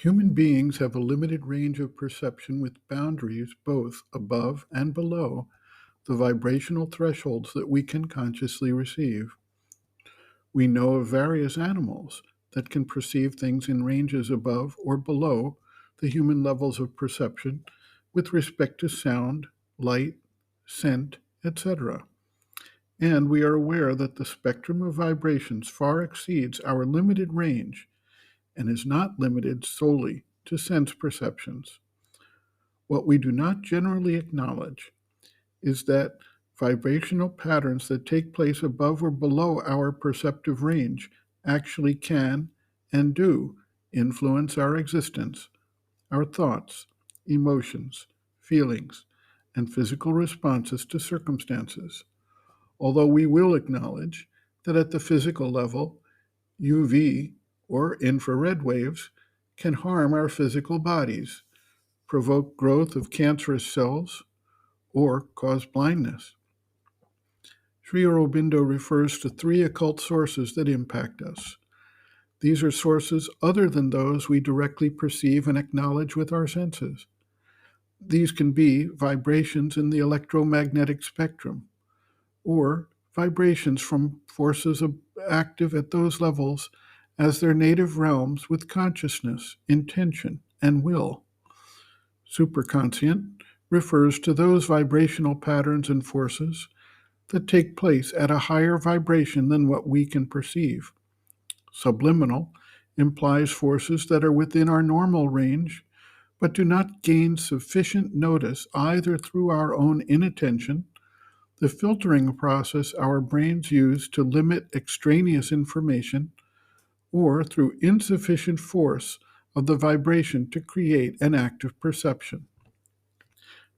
Human beings have a limited range of perception with boundaries both above and below the vibrational thresholds that we can consciously receive. We know of various animals that can perceive things in ranges above or below the human levels of perception with respect to sound, light, scent, etc. And we are aware that the spectrum of vibrations far exceeds our limited range and is not limited solely to sense perceptions. What we do not generally acknowledge is that vibrational patterns that take place above or below our perceptive range actually can and do influence our existence, our thoughts, emotions, feelings, and physical responses to circumstances. Although we will acknowledge that at the physical level, UV or infrared waves can harm our physical bodies, provoke growth of cancerous cells, or cause blindness. Sri Aurobindo refers to three occult sources that impact us. These are sources other than those we directly perceive and acknowledge with our senses. These can be vibrations in the electromagnetic spectrum, or vibrations from forces active at those levels as their native realms with consciousness, intention, and will. Superconscient refers to those vibrational patterns and forces that take place at a higher vibration than what we can perceive. Subliminal implies forces that are within our normal range, but do not gain sufficient notice either through our own inattention, the filtering process our brains use to limit extraneous information, or through insufficient force of the vibration to create an active perception.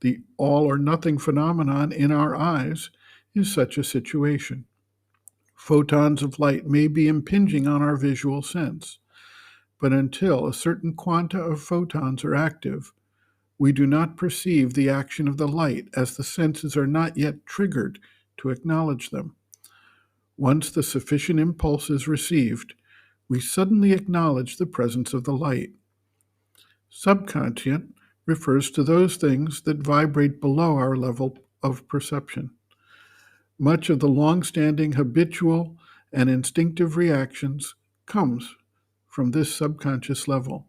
The all or nothing phenomenon in our eyes is such a situation. Photons of light may be impinging on our visual sense, but until a certain quanta of photons are active, we do not perceive the action of the light as the senses are not yet triggered to acknowledge them. Once the sufficient impulse is received, we suddenly acknowledge the presence of the light. Subconscient refers to those things that vibrate below our level of perception. Much of the long-standing habitual and instinctive reactions comes from this subconscious level.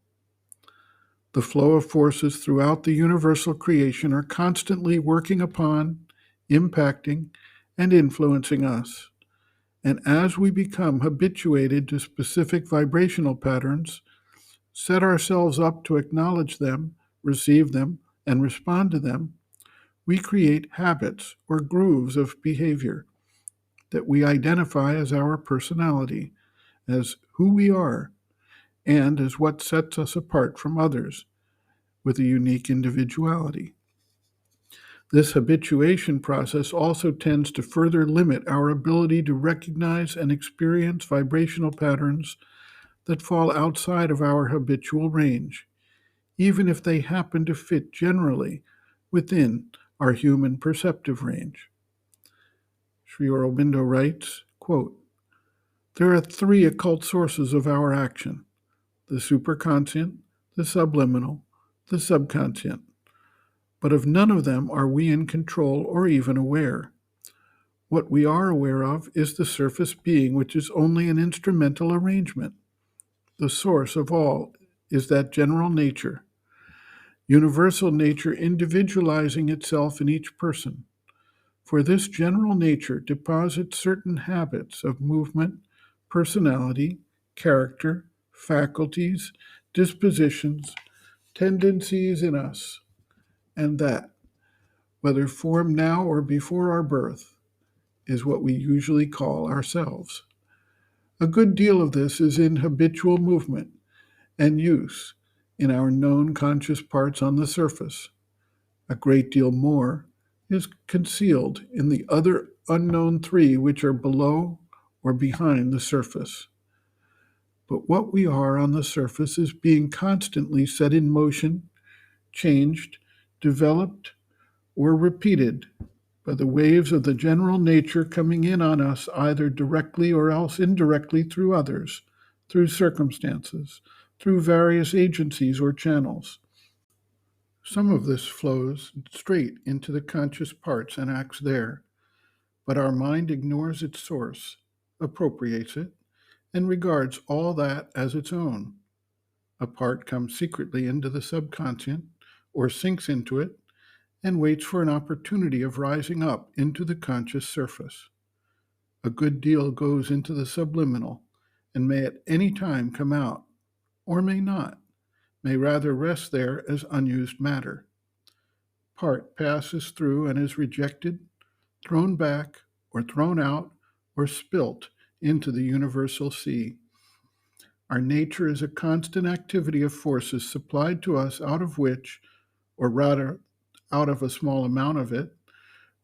The flow of forces throughout the universal creation are constantly working upon, impacting, and influencing us. And as we become habituated to specific vibrational patterns, set ourselves up to acknowledge them, receive them, and respond to them, we create habits or grooves of behavior that we identify as our personality, as who we are, and as what sets us apart from others with a unique individuality. This habituation process also tends to further limit our ability to recognize and experience vibrational patterns that fall outside of our habitual range, even if they happen to fit generally within our human perceptive range. Sri Aurobindo writes, quote, "There are three occult sources of our action: the superconscient, the subliminal, the subconscient. But of none of them are we in control or even aware. What we are aware of is the surface being, which is only an instrumental arrangement. The source of all is that general nature, universal nature individualizing itself in each person. For this general nature deposits certain habits of movement, personality, character, faculties, dispositions, tendencies in us, and that, whether formed now or before our birth, is what we usually call ourselves. A good deal of this is in habitual movement and use in our known conscious parts on the surface. A great deal more is concealed in the other unknown three which are below or behind the surface. But what we are on the surface is being constantly set in motion, changed, developed, or repeated by the waves of the general nature coming in on us either directly or else indirectly through others, through circumstances, through various agencies or channels. Some of this flows straight into the conscious parts and acts there, but our mind ignores its source, appropriates it, and regards all that as its own. A part comes secretly into the subconscious or sinks into it and waits for an opportunity of rising up into the conscious surface. A good deal goes into the subliminal and may at any time come out, or may not, may rather rest there as unused matter. Part passes through and is rejected, thrown back, or thrown out, or spilt into the universal sea. Our nature is a constant activity of forces supplied to us out of which, or rather out of a small amount of it,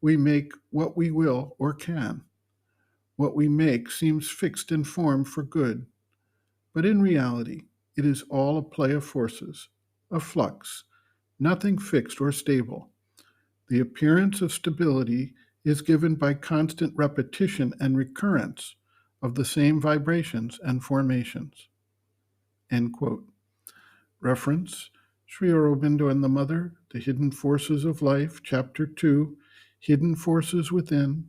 we make what we will or can. What we make seems fixed in form for good, but in reality, it is all a play of forces, a flux, nothing fixed or stable. The appearance of stability is given by constant repetition and recurrence of the same vibrations and formations. End quote. Reference Sri Aurobindo and the Mother, The Hidden Forces of Life, Chapter 2, Hidden Forces Within,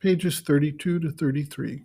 pages 32 to 33.